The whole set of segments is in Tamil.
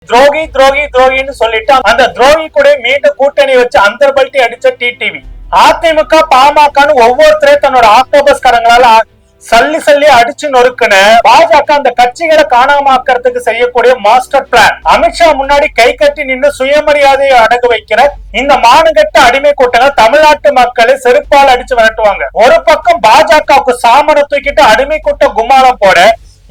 துரோகி துரோகி துரோகின்னு சொல்லிட்டு அந்த துரோகி கூட மீண்டும் கூட்டணி வச்சு அந்தர்பல்ட்டி அடிச்ச டிடிவி. அதிமுக பாமகன்னு ஒவ்வொருத்தரையும் தன்னோட ஆக்டோபஸ் கரங்களால சல்லி சல்லி அடிச்சு நொறுக்குன பாஜக அந்த கட்சிகளை காணாமக்கிறதுக்கு செய்யக்கூடிய மாஸ்டர் பிளான். அமித்ஷா முன்னாடி கை கட்டி நின்று சுயமரியாதையை அடகு வைக்கிற இந்த மானகட்ட அடிமை கூட்டங்கள் தமிழ்நாட்டு மக்களை செருப்பால் அடிச்சு விரட்டுவாங்க. ஒரு பக்கம் பாஜகவுக்கு சாமனை தூக்கிட்டு அடிமை கூட்ட கும்மாளம் போட,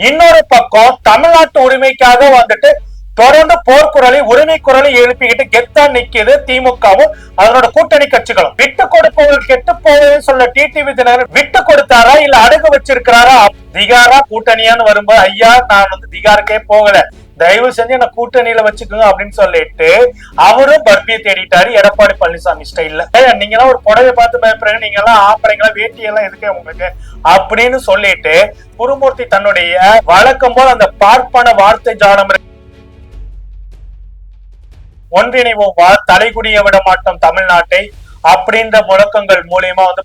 இன்னொரு பக்கம் தமிழ்நாட்டு உரிமைக்காக வந்துட்டு தொடர்ந்து போர்க்குரலை உரிமை குரலை எழுப்பிக்கிட்டு கெத்தா நிக்குது திமுகவும் அதனோட கூட்டணி கட்சிகளும். விட்டு கொடுப்பவர்கள் கெட்டு போவதுன்னு சொல்ல டிடிவி தினகரன் விட்டு கொடுத்தாரா இல்ல அடகு வச்சிருக்கிறாரா? திகாரா கூட்டணியான்னு வரும்போது ஐயா நான் வந்து திகாருக்கே போகல, தயவு செஞ்சு என்ன கூட்டணியில வச்சுக்கோங்க அப்படின்னு சொல்லிட்டு அவரும் பர்பியை தேடிட்டாரு எடப்பாடி பழனிசாமி ஸ்டைல்ல. நீங்க எல்லாம் ஒரு புடவை பார்த்து பயப்படுறீங்க, நீங்க எல்லாம் ஆப்பறீங்களா, வேட்டியெல்லாம் எதுக்கே உங்களுக்கு அப்படின்னு சொல்லிட்டு குருமூர்த்தி தன்னுடைய வழக்கம் போல் அந்த பார்ப்பன வார்த்தை ஜாலம் ஒன்றிணைவோம் தலைகுடிய விட மாட்டோம் தமிழ்நாட்டை அப்படின்ற முழக்கங்கள் மூலியமா வந்து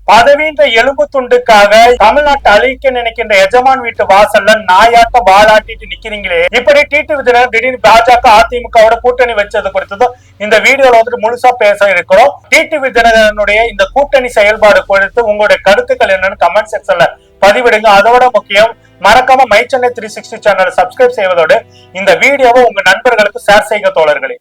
பதவின்ற எலும்பு துண்டுக்காக தமிழ்நாட்டை அழிக்க நினைக்கின்ற எஜமான் வீட்டு வாசல்ல நாயாட்ட வாழாட்டிட்டு நிக்கிறீங்களே. இப்படி டிடிவி தினகரன் திடீர்னு பாஜக அதிமுகவோட கூட்டணி வச்சது குறித்ததும் இந்த வீடியோல வந்துட்டு முழுசா பேச இருக்கிறோம். டிடிவி தினகரனுடைய இந்த கூட்டணி செயல்பாடு குறித்து உங்களுடைய கருத்துக்கள் என்னன்னு கமெண்ட் செக்ஷன்ல பதிவிடுங்க. அதோட முக்கியம் மறக்காம மை சென்னை 360 சேனலை சப்ஸ்கிரைப் செய்வதோடு இந்த வீடியோவை உங்க நண்பர்களுக்கு ஷேர் செய்ய தோழர்களே.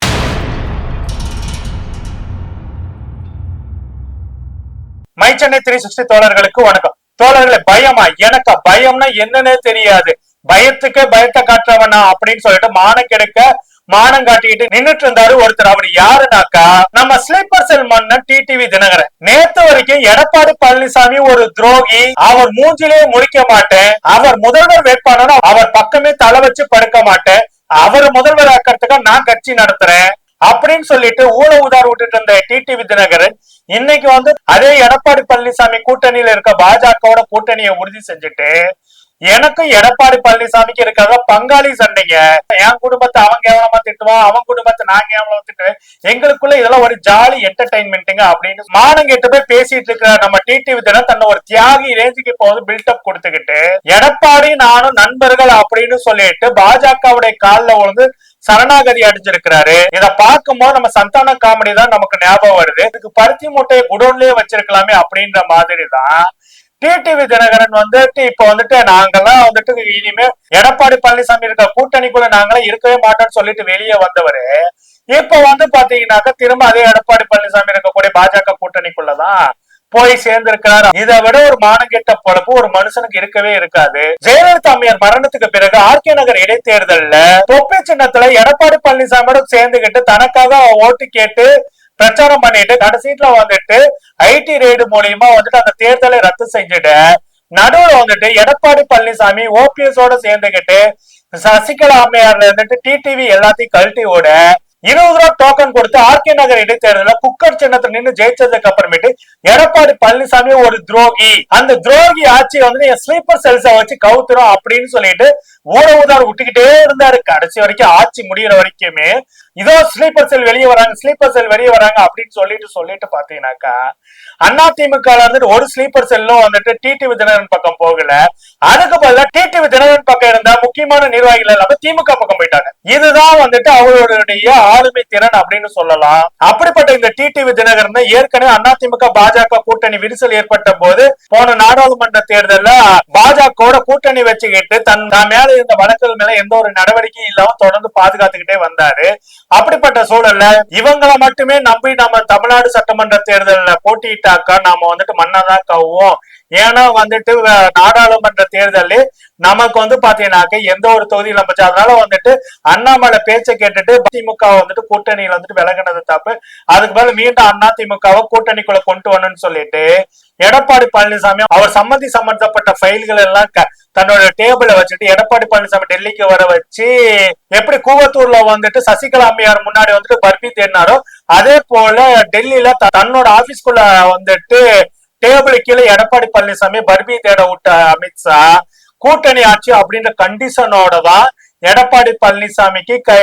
மை சென்னை 360 தோழர்களுக்கு வணக்கம். தோழர்களே, பயமா? எனக்கு பயம்னா என்னன்னே தெரியாது, பயத்துக்கு பயத்தை காட்டுறவனா அப்படின்னு சொல்லிட்டு மானம் கெடுக்க மானம் காட்டிக்கிட்டு நின்னுட்டு இருந்தாரு ஒருத்தர். அவர் யாருனாக்கா நம்ம ஸ்லீப்பர் செல் மன்னன் டிடிவி தினகரன். நேத்து வரைக்கும் எடப்பாடி பழனிசாமி ஒரு துரோகி, அவர் மூஞ்சிலே முடிக்க மாட்டேன், அவர் முதல்வர் வேட்பாளர், அவர் பக்கமே தலை வச்சு படுக்க மாட்டேன், அவர் முதல்வர் ஆக்கிறதுக்காக நான் கட்சி நடத்துறேன் அப்படின்னு சொல்லிட்டு ஊழ உதார் விட்டுட்டு இருந்த டிடிவி தினகரன் இன்னைக்கு வந்து அதே எடப்பாடி பழனிசாமி கூட்டணியில இருக்க பாஜகவோட கூட்டணியை உறுதி செஞ்சுட்டு எனக்கும் எடப்பாடி பழனிசாமிக்கு இருக்காங்க பங்காளி சண்டைங்க. என் குடும்பத்தை அவன் கேவலமா திட்டுவான், அவன் குடும்பத்தை நான் கேவலமா திட்டுவேன், எங்களுக்குள்ள இதெல்லாம் ஒரு ஜாலி என்டர்டைன்மெண்ட்டுங்க அப்படின்னு மானம் கெட்டு போய் பேசிட்டு இருக்கிற நம்ம டிடிவி தினம் தன்னை ஒரு தியாகி ரேஞ்சுக்கு போது பில்டப் கொடுத்துக்கிட்டு எடப்பாடி நானும் நண்பர்கள் அப்படின்னு சொல்லிட்டு பாஜகவுடைய காலில் விழுந்து சரணாகதி அடிச்சிருக்கிறாரு. இத பார்க்கும்போது நம்ம சந்தான காமெடி தான் நமக்கு ஞாபகம் வருது. இதுக்கு பருத்தி மூட்டையை குடோன்லயே வச்சிருக்கலாமே அப்படின்ற மாதிரி தான் டிடிவி தினகரன் வந்துட்டு இப்ப வந்துட்டு நாங்கெல்லாம் வந்துட்டு இனிமே எடப்பாடி பழனிசாமி இருக்க கூட்டணிக்குள்ள நாங்களாம் இருக்கவே மாட்டோம்னு சொல்லிட்டு வெளியே வந்தவரு இப்ப வந்து பாத்தீங்கன்னாக்கா திரும்ப அதே எடப்பாடி பழனிசாமி இருக்கக்கூடிய பாஜக கூட்டணிக்குள்ளதான் போய் சேர்ந்திருக்கிறார். இதை விட ஒரு மானங்கெட்ட பொழப்பு ஒரு மனுஷனுக்கு இருக்கவே இருக்காது. ஜெயலலிதா அம்மையார் மரணத்துக்கு பிறகு ஆர்கே நகர் இடைத்தேர்தல்ல தொப்பி சின்னத்துல எடப்பாடி பழனிசாமியோட சேர்ந்துகிட்டு தனக்காக ஓட்டு கேட்டு பிரச்சாரம் பண்ணிட்டு கடைசீட்ல வந்துட்டு ஐடி ரெய்டு மூலியமா வந்துட்டு அந்த தேர்தலை ரத்து செஞ்சுட்டு நடுவுல வந்துட்டு எடப்பாடி பழனிசாமி ஓபிஎஸோட சேர்ந்துகிட்டு சசிகலா அம்மையார்ல இருந்துட்டு டிடிவி எல்லாத்தையும் கழட்டி ஓட 20 ரூபா டோக்கன் கொடுத்து ஆர்கே நகர் இடைத்தேர்தல குக்கர் சின்னத்துல நின்று ஜெயிச்சதுக்கு அப்புறமேட்டு எடப்பாடி பழனிசாமி ஒரு துரோகி, அந்த துரோகி ஆட்சி வந்து என் ஸ்லீப்பர் செல்ஸ வச்சு கவுத்துரும் அப்படின்னு சொல்லிட்டு ஊழவுதார் விட்டுக்கிட்டே இருந்தாரு. கடைசி வரைக்கும் ஆட்சி முடிகிற வரைக்குமே இதோ ஸ்லீப்பர் செல் வெளியே வராங்க, ஸ்லீப்பர் செல் வெளியே வராங்க அப்படின்னு சொல்லிட்டு பாத்தீங்கன்னாக்கா அதிமுக வந்துட்டு ஒரு ஸ்லீப்பர் செல்லும் வந்துட்டு டிடிவி தினகரன் பக்கம் போகல. அதுக்கு பதிலா டிடிவி தினகரன் பக்கம் இருந்த முக்கியமான நிர்வாகிகள் எல்லாமே திமுக பக்கம் போயிட்டாங்க. இதுதான் வந்துட்டு அவருடைய ஆளுமை திறன் அப்படின்னு சொல்லலாம். அப்படிப்பட்ட இந்த டிடிவி தினகரன் ஏற்கனவே அதிமுக பாஜக கூட்டணி விரிசல் ஏற்பட்ட போது போன நாடாளுமன்ற தேர்தல்ல பாஜக கூட்டணி வச்சுக்கிட்டு தன் மேல இருந்த வழக்குகள் மேல எந்த ஒரு நடவடிக்கையும் இல்லாம தொடர்ந்து பாதுகாத்துக்கிட்டே வந்தாரு. அப்படிப்பட்ட சூழல்ல இவங்களை மட்டுமே நம்பி நம்ம தமிழ்நாடு சட்டமன்ற தேர்தலில் போட்டிட்டாக்கா நாம வந்துட்டு மன்னதான் கவுவோம். ஏன்னா வந்துட்டு நாடாளுமன்ற தேர்தலில் நமக்கு வந்து பாத்தீங்கன்னாக்க எந்த ஒரு தொகுதியில் நம்பிச்சு. அதனால வந்துட்டு அண்ணாமலை பேச்சை கேட்டுட்டு திமுக வந்துட்டு கூட்டணியில வந்துட்டு விலகினது தப்பு. அதுக்கு மேல மீண்டும் அதிமுகவை கூட்டணிக்குள்ள கொண்டு வரணும்னு சொல்லிட்டு எடப்பாடி பழனிசாமி அவர் சம்பந்தப்பட்ட ஃபைல்கள் எல்லாம் தன்னோட டேபிள வச்சுட்டு எடப்பாடி பழனிசாமி டெல்லிக்கு வர வச்சு எப்படி கூவத்தூர்ல வந்துட்டு சசிகலா அம்மையார் முன்னாடி வந்துட்டு பர்பி தேடினாரோ அதே போல டெல்லியில தன்னோட ஆபீஸ்குள்ள வந்துட்டு டேபிள் கீழே எடப்பாடி பழனிசாமி பர்பி தேட விட்ட அமித்ஷா கூட்டணி ஆட்சி அப்படின்ற கண்டிஷனோட தான் எடப்பாடி பழனிசாமிக்கு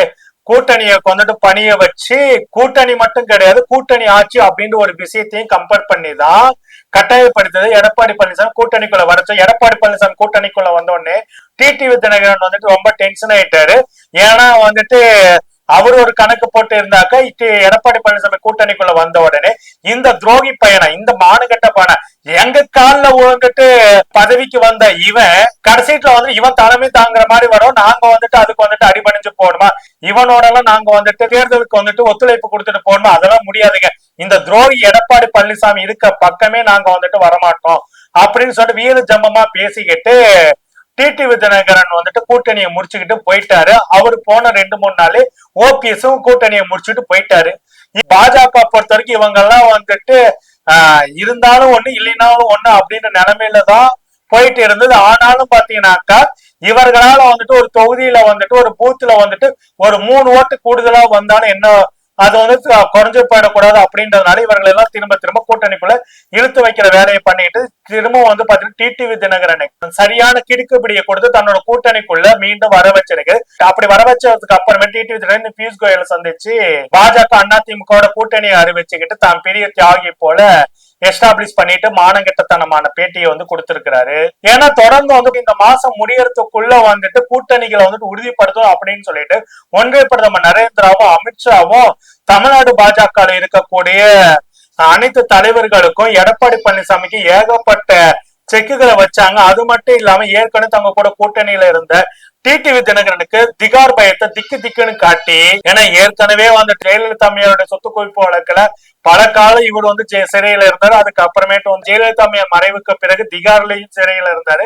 கூட்டணியை வந்துட்டு பணிய வச்சு கூட்டணி மட்டும் கிடையாது கூட்டணி ஆட்சி அப்படின்ற ஒரு விஷயத்தையும் கம்பேர் பண்ணிதான் கட்டாயப்படுத்தது எடப்பாடி பழனிசாமி கூட்டணிக்குள்ள வரச்சோம். எடப்பாடி பழனிசாமி கூட்டணிக்குள்ள வந்த உடனே டிடிவி தினகரன் வந்துட்டு ரொம்ப டென்ஷன் ஆயிட்டாரு. ஏன்னா வந்துட்டு அவர் ஒரு கணக்கு போட்டு இருந்தாக்க எடப்பாடி பழனிசாமி கூட்டணிக்குள்ள வந்த உடனே இந்த துரோகி பையனை இந்த மானுகட்ட பையனை எங்க காலில் வந்துட்டு பதவிக்கு வந்த இவன் கடைசீட்டுல வந்து இவன் தலைமை தாங்குற மாதிரி வரும், நாங்க வந்துட்டு அதுக்கு வந்துட்டு அடிபணிஞ்சு போகணுமா, இவனோட எல்லாம் நாங்க வந்துட்டு தேர்தலுக்கு வந்துட்டு ஒத்துழைப்பு கொடுத்துட்டு போகணுமா, அதெல்லாம் முடியாதுங்க, இந்த துரோகி எடப்பாடி பழனிசாமி இருக்க பக்கமே நாங்க வந்துட்டு வரமாட்டோம் அப்படின்னு சொல்லிட்டு வீர ஜம்பமா பேசிக்கிட்டு டிடிவி தினகரன் வந்துட்டு கூட்டணியை முடிச்சுக்கிட்டு போயிட்டாரு. அவரு போன 2-3 நாள் ஓபிஎஸும் கூட்டணியை முடிச்சுட்டு போயிட்டாரு. பாஜக பொறுத்த வரைக்கும் இவங்க எல்லாம் வந்துட்டு இருந்தாலும் ஒண்ணு இல்லைனாலும் ஒண்ணு அப்படின்ற நிலைமையில தான் போயிட்டு இருந்தது. ஆனாலும் பாத்தீங்கன்னாக்கா இவர்களால வந்துட்டு ஒரு தொகுதியில வந்துட்டு ஒரு பூத்துல வந்துட்டு ஒரு 3 ஓட்டு கூடுதலா வந்தாலும் என்ன அது வந்து குறைஞ்சு போயிடக்கூடாது அப்படின்றதுனால இவர்கள் எல்லாம் திரும்ப திரும்ப கூட்டணிக்குள்ள இழுத்து வைக்கிற வேலையை பண்ணிட்டு திரும்ப வந்து பாத்தீங்கன்னா டிடிவி தினகரனை சரியான கிடுக்குப்பிடியை கொடுத்து தன்னோட கூட்டணிக்குள்ள மீண்டும் வர வச்சிருக்கு. அப்படி வர வச்சதுக்கு அப்புறமே டிடிவி தினகரன் பியூஷ் கோயலை சந்திச்சு பாஜக அதிமுக கூட்டணியை அறிவிச்சுக்கிட்டு தான் பெரிய தியாகி போல எஸ்டாப்ளிஷ் பண்ணிட்டு மானங்கெட்டத்தனமான பேட்டியை வந்து கொடுத்திருக்கிறாரு. ஏன்னா தொடர்ந்து வந்து இந்த மாசம் முடியறதுக்குள்ள வந்துட்டு கூட்டணிகளை வந்துட்டு உறுதிப்படுத்தும் அப்படின்னு சொல்லிட்டு ஒன்றிய பிரதமர் நரேந்திராவும் அமித்ஷாவும் தமிழ்நாடு பாஜக இருக்கக்கூடிய அனைத்து தலைவர்களுக்கும் எடப்பாடி பழனிசாமிக்கு ஏகப்பட்ட செக்குகளை வச்சாங்க. அது மட்டும் இல்லாம ஏற்கனவே தங்க கூட கூட்டணியில இருந்த டிடிவி தினகரனுக்கு திகார் பயத்தை திக்கு திக்குன்னு காட்டி, ஏன்னா ஏற்கனவே வந்து ஜெயலலிதா அம்மையாருடைய சொத்து குவிப்பு வழக்குல பல காலம் இவர் வந்து சிறையில இருந்தாரு. அதுக்கு அப்புறமேட்டு வந்து ஜெயலலிதா அம்மையார் மறைவுக்கு பிறகு திகார்லயும் சிறையில இருந்தாரு.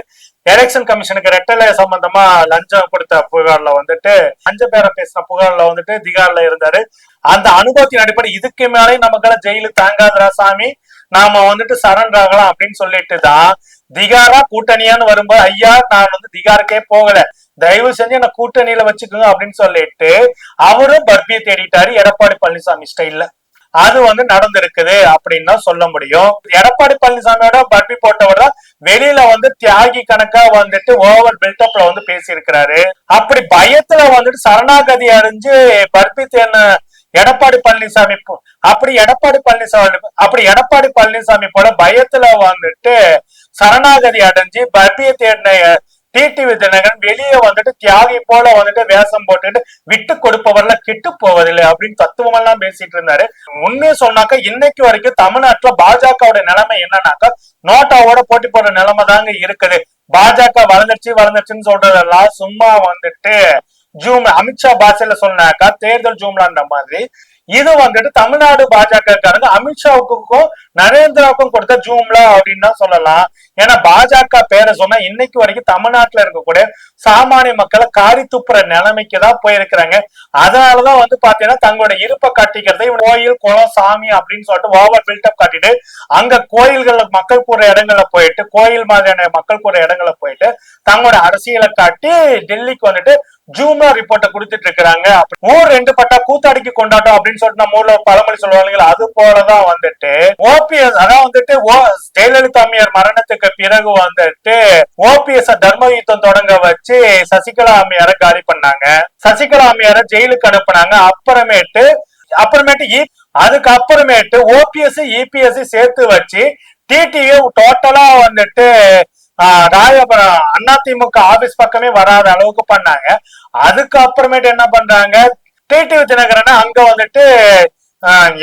எலெக்ஷன் கமிஷனுக்கு ரெட்டலை சம்பந்தமா லஞ்சம் கொடுத்த புகார்ல வந்துட்டு லஞ்ச பேர பேசின புகார்ல வந்துட்டு திகார்ல இருந்தாரு. அந்த அனுபவத்தின் அடிப்படை இதுக்கு மேலே நமக்கெல்லாம் ஜெயிலு தாங்காதரா சாமி, நாம வந்துட்டு சரண்டர் ஆகலாம் அப்படின்னு சொல்லிட்டு தான் திகாரா கூட்டணியான்னு வரும்போது ஐயா நான் வந்து திகாருக்கே போகல, தயவு செஞ்சு என்ன கூட்டணியில வச்சுக்கோங்க அப்படின்னு சொல்லிட்டு அவரும் பர்பியை தேடிட்டாரு எடப்பாடி பழனிசாமி ஸ்டைல்ல. அது வந்து நடந்திருக்குது அப்படின்னு தான் சொல்ல முடியும். எடப்பாடி பழனிசாமியோட பர்பி போட்டவர் தான் வெளியில வந்து தியாகி கணக்கா வந்துட்டு ஓவர் பில்டப்ல வந்து பேசியிருக்கிறாரு. அப்படி பயத்துல வந்துட்டு சரணாகதி அடைஞ்சு பர்பி தேன எடப்பாடி பழனிசாமி எடப்பாடி பழனிசாமி போல பயத்துல வந்துட்டு சரணாகதி அடைஞ்சு பர்பியை தேடின டிடிவி தினகரன் வெளியே வந்துட்டு தியாகி போல வந்துட்டு வேஷம் போட்டுட்டு விட்டு கொடுப்பவர்ல கெட்டு போவதில்லை அப்படின்னு தத்துவம் எல்லாம் பேசிட்டு இருந்தாரு. உண்மையை சொன்னாக்கா இன்னைக்கு வரைக்கும் தமிழ்நாட்டுல பாஜகவோட நிலைமை என்னன்னாக்கா நோட்டாவோட போட்டி போடுற நிலைமை தாங்க இருக்குது. பாஜக வளர்ந்துருச்சுன்னு சொல்றதெல்லாம் சும்மா வந்துட்டு ஜூம் அமித்ஷா பாஷையில சொன்னாக்கா தேர்தல் ஜூம்லான்ற மாதிரி இது வந்துட்டு தமிழ்நாடு பாஜக காரங்க அமித்ஷாவுக்கும் நரேந்திராவுக்கும் கொடுத்த ஜூம்லா அப்படின்னு தான் சொல்லலாம். ஏன்னா பாஜக பேரை சொன்னா இன்னைக்கு வரைக்கும் தமிழ்நாட்டுல இருக்கக்கூடிய சாமானிய மக்களை காரி துப்புற நிலைமைக்கு தான் போயிருக்கிறாங்க. அதனாலதான் வந்து பாத்தீங்கன்னா தங்களோட இருப்பை காட்டிக்கிறத கோயில் குளம் சாமி அப்படின்னு சொல்லிட்டு ஓவர் பில்டப் காட்டிட்டு அங்க கோயில்கள் மக்கள் கூற இடங்கள்ல போயிட்டு கோயில் மாதிரியான மக்கள் கூற இடங்கள்ல போயிட்டு தங்களோட அரசியலை காட்டி டெல்லிக்கு வந்துட்டு ஜூம்லா ரிப்போர்ட்டை கொடுத்துட்டு இருக்கிறாங்க. ஊர் 2 பட்டா கூத்தாடிக்கு கொண்டாட்டம் அப்படின்னு சொல்லிட்டு நம்ம ஊர்ல பழமொழி சொல்லுவாங்க. அது போலதான் வந்துட்டு ஓபிஎஸ் அதான் வந்துட்டு ஜெயலலிதா அம்மையார் மரணத்துக்கு பிறகு வந்துட்டு ஓபிஎஸ் தர்ம யுத்தம் தொடங்க வச்சு சசிகலா அம்மையார காலி பண்ணாங்க, சசிகலா அம்மையார ஜெயிலுக்கு அனுப்புனாங்க. அதுக்கப்புறமேட்டு ஓபிஎஸ் இபிஎஸ் சேர்த்து வச்சு டிடிவி டோட்டலா வந்துட்டு ராயபுரம் அதிமுக ஆபீஸ் பக்கமே வராத அளவுக்கு பண்ணாங்க. அதுக்கப்புறமேட்டு என்ன பண்றாங்க, டிடிவி தினகரன் அங்க வந்துட்டு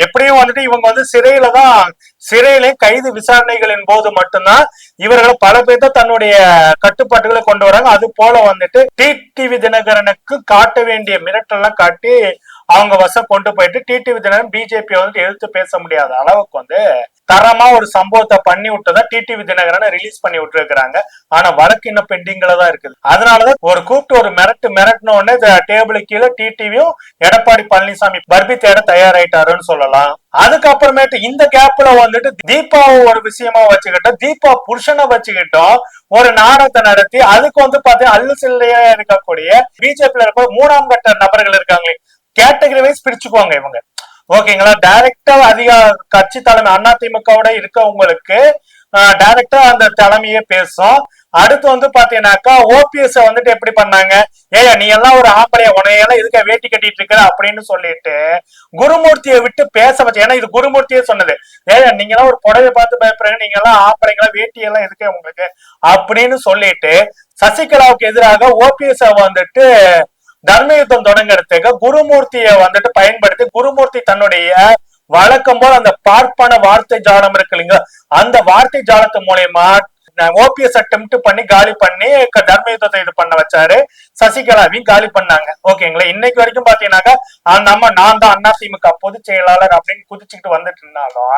எப்படியும் வந்துட்டு இவங்க வந்து சிறையிலையும் கைது விசாரணைகளின் போது மட்டும்தான் இவர்கள் பல பேர்த்த தன்னுடைய கட்டுப்பாட்டுகளை கொண்டு வராங்க. அது போல வந்துட்டு டிடிவி தினகரனுக்கு காட்ட வேண்டிய மிரட்டெல்லாம் காட்டி அவங்க வசம் கொண்டு போயிட்டு டிடிவி தினகரன் பிஜேபி வந்துட்டு எதிர்த்து பேச முடியாத அளவுக்கு வந்து தரமா ஒரு சம்பவத்தை பண்ணி விட்டதா டிடிவி தினகரனை ரிலீஸ் பண்ணி விட்டுருக்காங்க. ஆனா வழக்கு இன்னும் பெண்டிங்ல தான் இருக்குது. அதனாலதான் ஒரு கூப்பிட்டு ஒரு மிரட்டின உடனே டேபிள் கீழே டிடிவியும் எடப்பாடி பழனிசாமி பர்பி தேட தயாராயிட்டாருன்னு சொல்லலாம். அதுக்கப்புறமேட்டு இந்த கேப்ல வந்துட்டு தீபாவை ஒரு விஷயமா வச்சுக்கிட்டோம், தீபா புருஷனை வச்சுக்கிட்டோம் ஒரு நாடகத்தை நடத்தி அதுக்கு வந்து பாத்தீங்கன்னா அல்லு சில்லையா இருக்கக்கூடிய பிஜேபியில இருக்க 3ஆம் கட்ட நபர்கள் இருக்காங்களே கேட்டகரி வைஸ் பிரிச்சுக்குவாங்க இவங்க. ஓகேங்களா, டைரக்டா கட்சி தலைமை அதிமுகவோட இருக்கவங்களுக்கு டைரக்டா அந்த தலைமையே பேசும். அடுத்து வந்து பாத்தீங்கன்னாக்கா ஓபிஎஸ் வந்துட்டு எப்படி பண்ணாங்க, ஏயா நீ எல்லாம் ஒரு ஆம்பளைய, உனையெல்லாம் எதுக்க வேட்டி கட்டிட்டு இருக்கிற அப்படின்னு சொல்லிட்டு குருமூர்த்தியை விட்டு பேச வச்சு. ஏன்னா இது குருமூர்த்தியே சொன்னது, ஏயா நீங்க எல்லாம் ஒரு புடவை பார்த்து பயப்படுறீங்க, நீங்க எல்லாம் ஆம்பளைங்களா வேட்டி எல்லாம் எதுக்க உங்களுக்கு அப்படின்னு சொல்லிட்டு சசிகலாவுக்கு எதிராக ஓபிஎஸ் வந்துட்டு தர்ம யுத்தம் தொடங்குறதுக்கு குருமூர்த்தியை வந்துட்டு பயன்படுத்தி, குருமூர்த்தி தன்னுடைய வழக்கம் போல் அந்த பார்ப்பன வார்த்தை ஜாலம் இருக்கு இல்லைங்களா, அந்த வார்த்தை ஜாலத்து மூலயமா ஓபிஎஸ் அட்டெம்ப்ட் பண்ணி காலி பண்ணி தர்ம யுத்தத்தை இது பண்ண வச்சாரு. சசிகலாவையும் காலி பண்ணாங்க. ஓகேங்களா, இன்னைக்கு வரைக்கும் பாத்தீங்கன்னாக்கா நம்ம நான் தான் அதிமுக பொதுச் செயலாளர் அப்படின்னு குதிச்சுக்கிட்டு வந்துட்டு இருந்தாலும்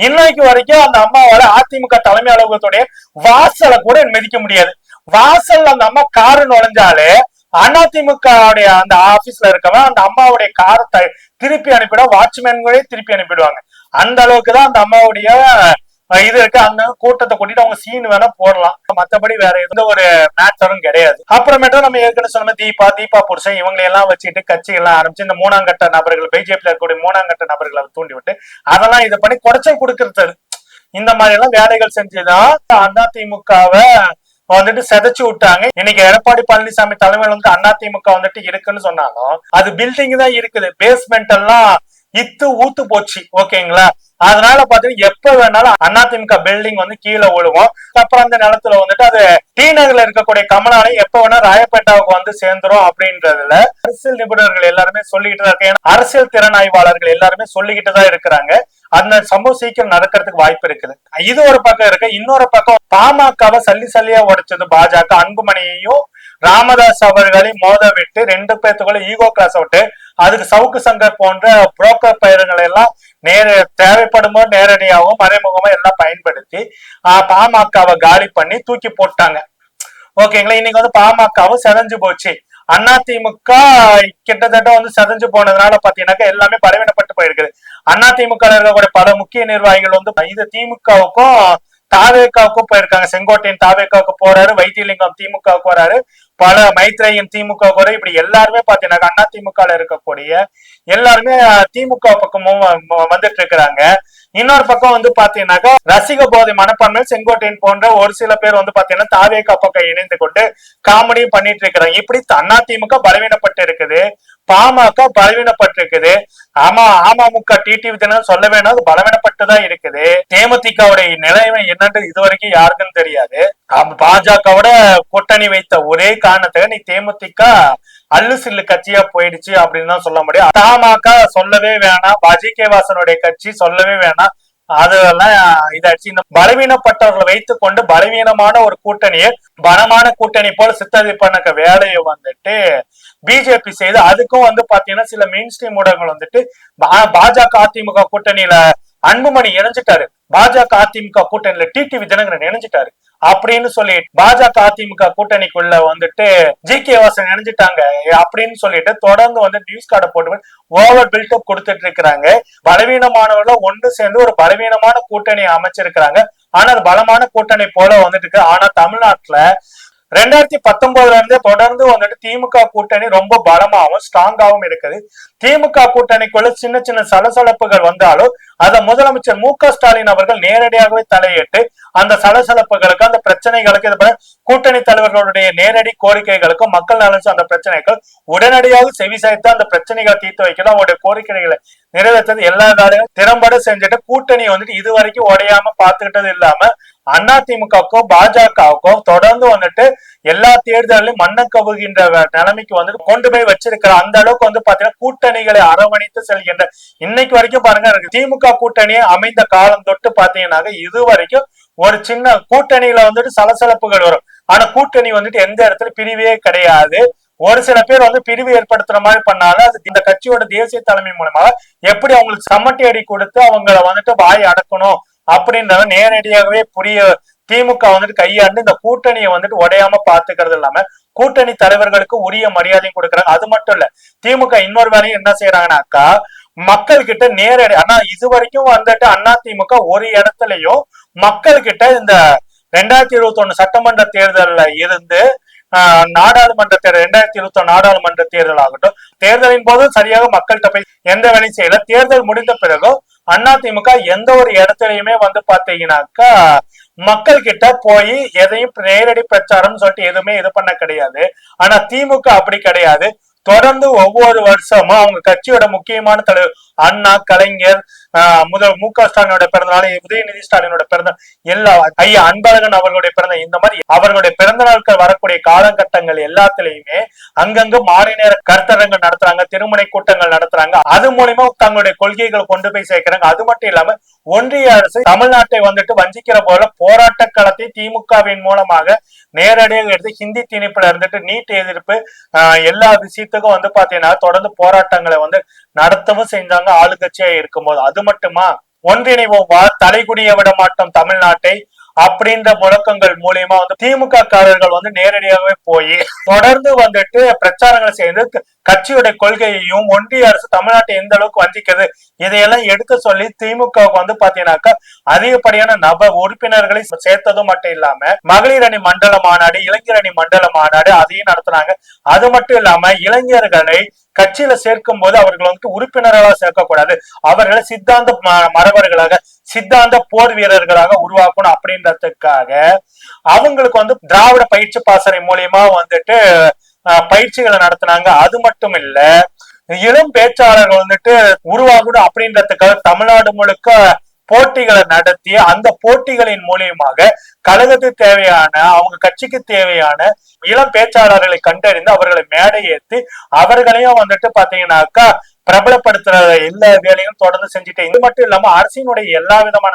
இன்னைக்கு வரைக்கும் அந்த அம்மாவால அதிமுக தலைமை அலுவலகத்துடைய வாசலை கூட மிதிக்க முடியாது. வாசல் அந்த அம்மா காரு நுழைஞ்சாலே அதிமுக அந்த ஆபீஸ்ல இருக்கவன் அந்த அம்மாவுடைய காரை திருப்பி அனுப்பிட, வாட்ச்மேன்களே திருப்பி அனுப்பிடுவாங்க. அந்த அளவுக்கு தான் அந்த அம்மாவுடைய இது இருக்கு. அந்த கூட்டத்தை கூட்டிட்டு அவங்க சீன் வேணா போடலாம், மத்தபடி வேற எந்த ஒரு மேட்டரும் கிடையாது. அப்புறமேட்டு நம்ம ஏற்கனவே சொன்ன தீபா புருஷன் இவங்களை எல்லாம் வச்சுட்டு கட்சி எல்லாம் ஆரம்பிச்சு இந்த மூணாம் கட்ட நபர்கள், பிஜேபியில இருக்கக்கூடிய மூணாம் கட்ட நபர்களை தூண்டி விட்டு அதெல்லாம் இதை பண்ணி குறைச்சல் கொடுக்கறது, இந்த மாதிரி எல்லாம் வேலைகள் செஞ்சுதான் அதிமுகவை வந்துட்டு செதைச்சு விட்டாங்க. இன்னைக்கு எடப்பாடி பழனிசாமி தலைமையில் வந்து அதிமுக வந்துட்டு இருக்குன்னு சொன்னாலும் அது பில்டிங் தான் இருக்குது, பேஸ்மெண்ட் எல்லாம் இத்து ஊத்து போச்சு. ஓகேங்களா, அதனால பாத்தீங்கன்னா எப்ப வேணாலும் அதிமுக பில்டிங் வந்து கீழே விழுவோம். அப்புறம் அந்த நிலத்துல வந்துட்டு அது டி நகர்ல இருக்கக்கூடிய கமலாலயம் எப்ப வேணா ராயப்பேட்டாவுக்கு வந்து சேர்ந்துரும் அப்படின்றதுல அரசியல் நிபுணர்கள் எல்லாருமே சொல்லிக்கிட்டு தான் இருக்காங்க. அரசியல் திறனாய்வாளர்கள் எல்லாருமே சொல்லிக்கிட்டு தான் இருக்கிறாங்க. அந்த சம்பவம் சீக்கிரம் நடக்கிறதுக்கு வாய்ப்பு இருக்குது. இது ஒரு பக்கம் இருக்கு. இன்னொரு பக்கம் பாமகவை சல்லியா உடைச்சது பாஜக. அன்புமணியையும் ராமதாஸ் அவர்களையும் மோத விட்டு ரெண்டு பேத்துக்குள்ள ஈகோ கிளாஸ் விட்டு அதுக்கு சவுக்கு சங்கர் போன்ற புரோக்கர் பயிர்களை எல்லாம் தேவைப்படும் போது நேரடியாகவும் மறைமுகமா எல்லாம் பயன்படுத்தி பாமகவை காலி பண்ணி தூக்கி போட்டாங்க. ஓகேங்களா, இன்னைக்கு வந்து பாமகவும் செதஞ்சு போச்சு. அதிமுக கிட்டத்தட்ட வந்து செதஞ்சு போனதுனால பாத்தீங்கன்னாக்கா எல்லாமே பலவீனப்பட்டு போயிருக்குது. அதிமுக இருக்கக்கூடிய பல முக்கிய நிர்வாகிகள் வந்து இது திமுகவுக்கும் தாவேக்காவுக்கும் போயிருக்காங்க. செங்கோட்டையன் தாவேக்காவுக்கு போறாரு, வைத்தியலிங்கம் திமுகவுக்கு வராரு, பல மைத்ரேயன் திமுக போற, இப்படி எல்லாருமே பாத்தீங்கன்னா அதிமுக இருக்கக்கூடிய எல்லாருமே திமுக பக்கமும் வந்துட்டு இருக்கிறாங்க. இன்னொரு பக்கம் வந்து பாத்தீங்கன்னாக்கா ரசிக போதை மனப்பான்மையில் செங்கோட்டையன் போன்ற ஒரு சில பேர் வந்து பாத்தீங்கன்னா தாவேக்கா பக்கம் இணைந்து கொண்டு காமெடியும் பண்ணிட்டு இருக்கிறாங்க. இப்படி அதிமுக பலவீனப்பட்டு இருக்குது, பாமக பலவீனப்பட்டு இருக்குது. அமமுக டிடிவி தினம் சொல்ல வேணாம், அது பலவீனப்பட்டுதான் இருக்குது. தேமுதிகவுடைய நிலைமை என்னன்றது இதுவரைக்கும் யாருக்குன்னு தெரியாது. பாஜகவோட கூட்டணி வைத்த ஒரே காரணத்துக்கு நீ தேமுதிக அல்லு சில்லு கட்சியா போயிடுச்சு அப்படின்னு தான் சொல்ல முடியும். தமாக சொல்லவே வேணாம், ஜி.கே. வாசனுடைய கட்சி சொல்லவே வேணாம், அதெல்லாம் இதாச்சு. இந்த பலவீனப்பட்டவர்களை வைத்துக் கொண்டு பலவீனமான ஒரு கூட்டணியை பலமான கூட்டணி போல சித்தரிப்பு வேலையை வந்துட்டு பிஜேபி செய்து அதுக்கும் வந்து பாத்தீங்கன்னா சில மெயின் ஸ்ட்ரீம் ஊடகங்கள் வந்துட்டு பாஜக அதிமுக கூட்டணியில அன்புமணி இணைஞ்சிட்டாரு, பாஜக அதிமுக கூட்டணியில டிடிவி தினகரன் இணைஞ்சிட்டாரு அப்படின்னு சொல்லி பாஜக அதிமுக கூட்டணிக்குள்ள வந்துட்டு ஜி.கே. வாசன் இணைஞ்சிட்டாங்க அப்படின்னு சொல்லிட்டு தொடர்ந்து வந்து நியூஸ் கார்டை போட்டு ஓவர் பில்டப் கொடுத்துட்டு இருக்கிறாங்க. பலவீனமானவர்கள ஒன்று சேர்ந்து ஒரு பலவீனமான கூட்டணியை அமைச்சிருக்கிறாங்க. ஆனா அது பலமான கூட்டணி போல வந்துட்டு இருக்கு. ஆனா தமிழ்நாட்டுல 2019 இருந்தே தொடர்ந்து வந்துட்டு திமுக கூட்டணி ரொம்ப பலமாகவும் ஸ்ட்ராங்காகவும் இருக்குது. திமுக கூட்டணிக்குள்ள சின்ன சின்ன சலசலப்புகள் வந்தாலும் அதை முதலமைச்சர் மு.க. ஸ்டாலின் அவர்கள் நேரடியாகவே தலையிட்டு அந்த சலசலப்புகளுக்கு அந்த பிரச்சனைகளுக்கு இது கூட்டணி தலைவர்களுடைய நேரடி கோரிக்கைகளுக்கும் மக்கள் நலன் அந்த பிரச்சனைகள் உடனடியாக செவிசாய்த்து அந்த பிரச்சனைகளை தீர்த்து வைக்கிறது, அவங்களுடைய கோரிக்கைகளை நிறைவேற்றது எல்லா காலையும் திறம்பட செஞ்சுட்டு கூட்டணியை வந்துட்டு இது வரைக்கும் உடையாம பாத்துக்கிட்டது இல்லாம அதிமுகவுக்கும் பாஜகவுக்கும் தொடர்ந்து வந்துட்டு எல்லா தேர்தலிலும் மண்ண கவுகின்ற நிலைமைக்கு வந்துட்டு கொண்டு போய் வச்சிருக்கிற அந்த அளவுக்கு வந்து பாத்தீங்கன்னா கூட்டணிகளை அரவணைத்து செல்கின்ற இன்னைக்கு வரைக்கும் பாருங்க, திமுக கூட்டணியை அமைந்த காலம் தொட்டு பாத்தீங்கன்னாக்க இது வரைக்கும் ஒரு சின்ன கூட்டணியில வந்துட்டு சலசலப்புகள் வரும். ஆனா கூட்டணி வந்துட்டு எந்த இடத்துல பிரிவே கிடையாது. ஒரு சில பேர் வந்து பிரிவு ஏற்படுத்துற மாதிரி பண்ணாலும் அது இந்த கட்சியோட தேசிய தலைமை மூலமாக எப்படி அவங்களுக்கு சம்மட்டி அடி கொடுத்து அவங்கள வந்துட்டு வாய் அடக்கணும் அப்படின்றத நேரடியாகவே திமுக வந்துட்டு கையாண்டு இந்த கூட்டணியை வந்துட்டு உடையாம பாத்துக்கிறது இல்லாம கூட்டணி தலைவர்களுக்கு உரிய மரியாதையும் கொடுக்குறாங்க. அது மட்டும் இல்ல, திமுக இன்னொரு வேலையும் என்ன செய்யறாங்கன்னாக்கா மக்கள் கிட்ட நேரடி, ஆனா இது வரைக்கும் வந்துட்டு அதிமுக ஒரு இடத்துலயும் மக்கள் கிட்ட இந்த 2021 சட்டமன்ற தேர்தல்ல இருந்து நாடாளுமன்ற தேர்தல் 2021 நாடாளுமன்ற தேர்தல் ஆகட்டும், தேர்தலின் போது சரியாக மக்கள்கிட்ட போய் எந்த வேலையும் செய்யல. தேர்தல் முடிந்த பிறகு அதிமுக எந்த ஒரு இடத்துலயுமே வந்து பாத்தீங்கன்னாக்கா மக்கள் கிட்ட போய் எதையும் நேரடி பிரச்சாரம் சொல்லிட்டு எதுவுமே இது பண்ண கிடையாது. ஆனா திமுக அப்படி கிடையாது. தொடர்ந்து ஒவ்வொரு வருஷமும் அவங்க கட்சியோட முக்கியமான தலைவர் அண்ணா, கலைஞர், முதல் மு.க. ஸ்டாலினோட பிறந்தநாள், உதயநிதி ஸ்டாலினோட பிறந்த எல்லா ஐயா அன்பழகன் அவர்களுடைய பிறந்த இந்த மாதிரி அவர்களுடைய பிறந்த நாட்கள் வரக்கூடிய காலகட்டங்கள் எல்லாத்திலையுமே அங்கங்க மாலை நேர கருத்தரங்கள் நடத்துறாங்க, திருமுனை கூட்டங்கள் நடத்துறாங்க. அது மூலியமா தங்களுடைய கொள்கைகளை கொண்டு போய் சேர்க்கிறாங்க. அது மட்டும் இல்லாம ஒன்றிய அரசு தமிழ்நாட்டை வஞ்சிக்கிற போல போராட்ட களத்தை திமுகவின் மூலமாக நேரடியாக எடுத்து ஹிந்தி திணிப்புல இருந்துட்டு நீட் எதிர்ப்பு எல்லா விஷயத்துக்கும் பாத்தீங்கன்னா தொடர்ந்து போராட்டங்களை நடத்தவும் செஞ்சாங்க ஆளுங்கட்சியா இருக்கும்போது. அது மட்டுமா, ஒன்றிணைவோம் தலைகுனிய விட மாட்டோம் தமிழ்நாட்டை அப்படின்ற முழக்கங்கள் மூலியமா திமுக காரர்கள் நேரடியாகவே போய் தொடர்ந்து பிரச்சாரங்களை செய்து கட்சியுடைய கொள்கையையும் ஒன்றிய அரசு தமிழ்நாட்டை எந்த அளவுக்கு வஞ்சிக்கிறது இதையெல்லாம் எடுக்க சொல்லி திமுக பாத்தீங்கன்னாக்கா அதிகப்படியான உறுப்பினர்களை சேர்த்ததும் மட்டும் இல்லாம மகளிர் அணி மண்டல மாநாடு, இளைஞர் அணி மண்டல மாநாடு அதையும் நடத்துனாங்க. அது மட்டும் இல்லாம இளைஞர்களை கட்சியில சேர்க்கும் போது அவர்கள் உறுப்பினர்களாக சேர்க்கக்கூடாது, அவர்களை சித்தாந்த மரபர்களாக, சித்தாந்த போர் வீரர்களாக உருவாக்கணும் அப்படின்றதுக்காக அவங்களுக்கு திராவிட பயிற்சி பாசறை மூலியமா பயிற்சிகளை நடத்தினாங்க. அது மட்டும் இல்ல, இளம் பேச்சாளர்கள் உருவாகணும் அப்படின்றதுக்காக தமிழ்நாடு முழுக்க போட்டிகளை நடத்தி அந்த போட்டிகளின் மூலியமாக கழகத்துக்கு தேவையான அவங்க கட்சிக்கு தேவையான இளம் பேச்சாளர்களை கண்டறிந்து அவர்களை மேடை ஏற்றி அவர்களையும் பாத்தீங்கன்னாக்கா பிரபலப்படுத்துற எல்லா வேலையும் தொடர்ந்து செஞ்சுட்டு, இது மட்டும் இல்லாம அரசினுடைய எல்லா விதமான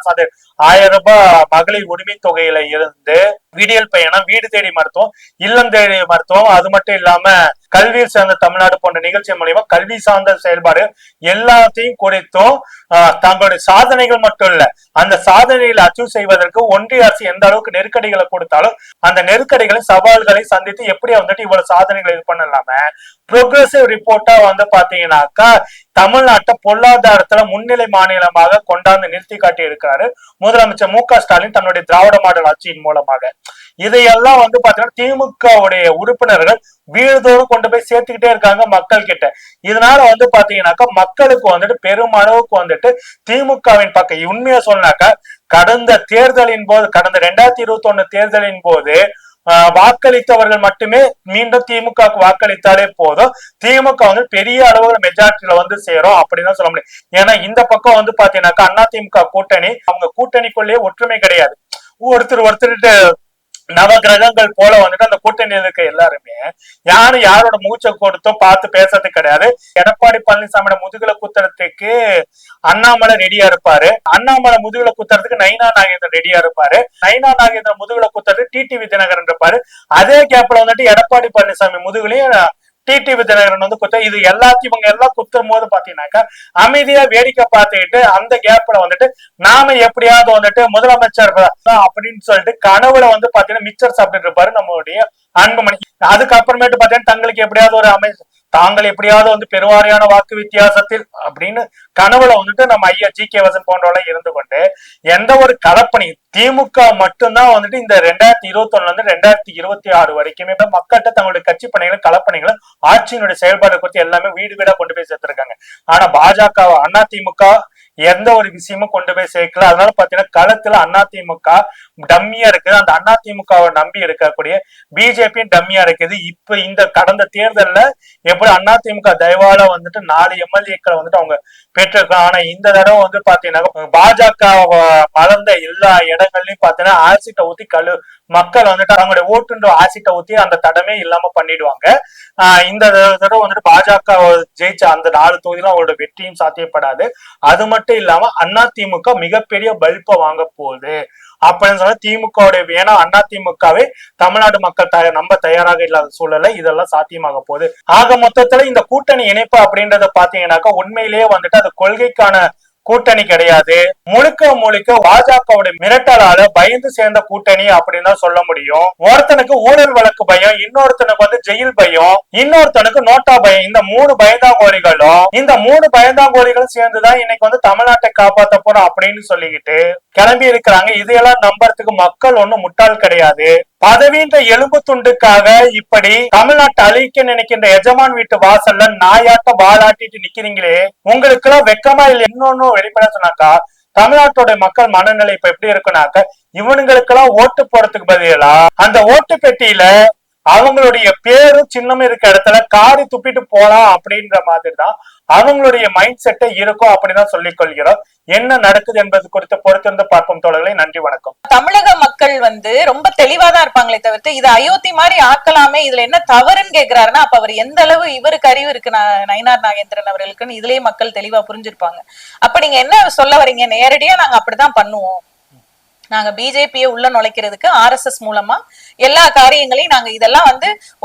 1000 ரூபாய் மகளிர் உரிமை தொகையில இருந்து விடியல் பயணம், வீடு தேடி மருத்துவம், இல்லம் தேடி மருத்துவம், அது மட்டும் இல்லாம கல்வியில் சேர்ந்த தமிழ்நாடு போன்ற நிகழ்ச்சி மூலியமா கல்வி சார்ந்த செயல்பாடு எல்லாத்தையும் குறித்தும் தங்களுடைய சாதனைகள் மட்டும் இல்ல, அந்த சாதனைகளை அச்சீவ் செய்வதற்கு ஒன்றிய அரசு எந்த அளவுக்கு நெருக்கடிகளை கொடுத்தாலும் அந்த நெருக்கடிகளை சவால்களை சந்தித்து எப்படி இவ்வளவு சாதனைகளை இது பண்ணலாம ப்ரோக்ரசிவ் ரிப்போர்ட்டா பாத்தீங்கன்னாக்கா தமிழ்நாட்டை பொருளாதாரத்துல முன்னிலை மாநிலமாக கொண்டாந்து நிறுத்தி காட்டி இருக்கிறாரு முதலமைச்சர் மு.க. ஸ்டாலின் தன்னுடைய திராவிட மாடல் ஆட்சியின் மூலமாக. இதையெல்லாம் பாத்தீங்கன்னா திமுகவுடைய உறுப்பினர்கள் வீடுதோறும் கொண்டு போய் சேர்த்துக்கிட்டே இருக்காங்க மக்கள் கிட்ட. இதனால பாத்தீங்கன்னாக்கா மக்களுக்கு பெருமளவுக்கு திமுகவின் பக்கம் உண்மையா சொன்னாக்கா கடந்த தேர்தலின் போது, கடந்த 2021 தேர்தலின் போது வாக்களித்தவர்கள் மட்டுமே மீண்டும் திமுக வாக்களித்தாலே போதும், திமுக பெரிய அளவுல மெஜாரிட்டியில சேரும் அப்படின்னு சொல்ல முடியும். ஏன்னா இந்த பக்கம் பாத்தீங்கன்னாக்கா அண்ணா திமுக கூட்டணி, அவங்க கூட்டணிக்குள்ளேயே ஒற்றுமை கிடையாது. ஒருத்தர் நவ கிரகங்கள் போல அந்த கூட்டணியில் இருக்க எல்லாருமே யாரோட மூச்சை கொடுத்தோ பார்த்து பேசுறது கிடையாது. எடப்பாடி பழனிசாமியோட முதுகுல குத்துறதுக்கு அண்ணாமலை ரெடியா இருப்பாரு, அண்ணாமலை முதுகுல குத்துறதுக்கு நயினா நாகேந்திரன் ரெடியா இருப்பாரு, நயினா நாகேந்திரன் முதுகுல குத்துறதுக்கு டிடிவி தினகரன் இருப்பாரு. அதே கேப்ல எடப்பாடி பழனிசாமி முதுகுலயும் டிடிவி தினகரன் குத்த. இது எல்லாத்தையும் இவங்க எல்லாம் குத்தும் போது பாத்தீங்கன்னாக்கா அமைதியா வேடிக்கை பார்த்துக்கிட்டு அந்த கேப்ல நாம எப்படியாவது முதலமைச்சர் அப்படின்னு சொல்லிட்டு கனவுல பாத்தீங்கன்னா மிச்சர் சாப்பிட்டு இருப்பாரு நம்மளுடைய அன்புமணி. அதுக்கப்புறமேட்டு பாத்தீங்கன்னா தங்களுக்கு எப்படியாவது ஒரு தாங்கள் எப்படியாவது பெருவாரியான வாக்கு வித்தியாசத்தில் அப்படின்னு கனவுல நம்ம ஐயா ஜி.கே. வாசன் போன்றவர்கள் இருந்து கொண்டு எந்த ஒரு கலப்பணி திமுக மட்டும்தான் இந்த 2021 2026 வரைக்குமே மக்கள்கிட்ட தங்களுடைய கட்சி பணிகளும் கலப்பணிகளும் ஆட்சியினுடைய செயல்பாடு குறித்து எல்லாமே வீடு வீடா கொண்டு போய் சேர்த்திருக்காங்க. ஆனா பாஜக அதிமுக எந்த ஒரு விஷயமும் கொண்டு போய் சேர்க்கல. அதனால பாத்தீங்கன்னா களத்துல அதிமுக டம்மியா இருக்குது, அந்த அதிமுகவை நம்பி இருக்கக்கூடிய பிஜேபி டம்மியா இருக்குது. இப்ப இந்த கடந்த தேர்தல்ல எப்படி அதிமுக தயவால 4 எம்எல்ஏக்களை அவங்க பெற்றிருக்காங்க. ஆனா இந்த தடவை பாத்தீங்கன்னா பாஜக மலர்ந்த எல்லா இடங்கள்லயும் பாத்தீங்கன்னா ஆசிட்டை ஊத்தி மக்கள் அவங்களுடைய ஓட்டுன்ற ஆசிட்டை ஊத்தி அந்த தடமே இல்லாம பண்ணிடுவாங்க. இந்த தடவை பாஜக ஜெயிச்ச அந்த 4 தொகுதியிலும் அவங்களோட வெற்றியும் சாத்தியப்படாது. அது மட்டும் இல்லாம அதிமுக மிகப்பெரிய பல்பை வாங்க போகுது அப்படின்னு சொன்னா திமுக வேணா அதிமுகவே தமிழ்நாடு மக்கள் நம்ப தயாராக இல்லாத சூழலை இதெல்லாம் சாத்தியமாக போகுது. ஆக மொத்தத்துல இந்த கூட்டணி இணைப்பு அப்படின்றத பாத்தீங்கன்னாக்கா உண்மையிலேயே அது கொள்கைக்கான கூட்டணி கிடையாது, முழுக்க பாஜகவுடைய மிரட்டலால பயந்து சேர்ந்த கூட்டணி அப்படின்னு தான் சொல்ல முடியும். ஒருத்தனுக்கு ஊழல் வழக்கு பயம், இன்னொருத்தனுக்கு ஜெயில் பயம், இன்னொருத்தனுக்கு நோட்டா பயம். இந்த 3 பயந்தாங்கோலிகளும் சேர்ந்துதான் இன்னைக்கு தமிழ்நாட்டை காப்பாத்த போறோம் அப்படின்னு சொல்லிக்கிட்டு கிளம்பி இருக்கிறாங்க. இதையெல்லாம் நம்புறதுக்கு மக்கள் ஒண்ணும் முட்டாள் கிடையாது. பதவின்ற எலும்பு துண்டுக்காக இப்படி தமிழ்நாட்டை அழிக்க நினைக்கின்ற எஜமான் வீட்டு வாசல்ல நாயாட்ட வாலாட்டிட்டு நிக்கிறீங்களே, உங்களுக்கு எல்லாம் வெக்கமா இல்லை? இன்னொன்னு வெளிப்பட சொன்னாக்கா தமிழ்நாட்டோட மக்கள் மனநிலை இப்ப எப்படி இருக்குனாக்க, இவனுங்களுக்கெல்லாம் ஓட்டு போறதுக்கு பதிலா அந்த ஓட்டு பெட்டியில அவங்களுடைய பேரும் சின்னமும் இருக்க இடத்துல காரி துப்பிட்டு போலாம் அப்படின்ற மாதிரி தான் அவங்களுடைய மைண்ட் செட்டை இருக்கும் அப்படிதான் சொல்லிக் கொள்கிறோம். என்ன நடக்குது என்பது குறித்து பொறுத்திருந்து பார்ப்போம் தோழர்களே. நன்றி, வணக்கம். தமிழக மக்கள் ரொம்ப தெளிவாதான் இருப்பாங்களே தவிர்த்து இதை அயோத்தி மாதிரி ஆக்கலாமே, இதுல என்ன தவறுன்னு கேக்குறாருன்னா அப்ப அவர் எந்த அளவு இவருக்கு அறிவு இருக்கு நயினார் நாகேந்திரன் அவர்களுக்குன்னு இதுலயே மக்கள் தெளிவா புரிஞ்சிருப்பாங்க. அப்ப நீங்க என்ன சொல்ல வரீங்க? நேரடியா நாங்க அப்படிதான் பண்ணுவோம், நாங்க பிஜேபியை உள்ள நுழைக்கிறதுக்கு RSS மூலமா எல்லா காரியங்களையும் நாங்க இதெல்லாம்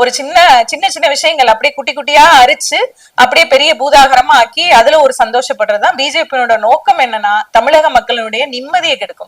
ஒரு சின்ன சின்ன சின்ன விஷயங்கள் அப்படியே குட்டி குட்டியா அரிச்சு அப்படியே பெரிய பூதாகரமா ஆக்கி அதுல ஒரு சந்தோஷப்படுறதுதான் பிஜேபியோட நோக்கம். என்னன்னா தமிழக மக்களுடைய நிம்மதியை கெடுக்கும்.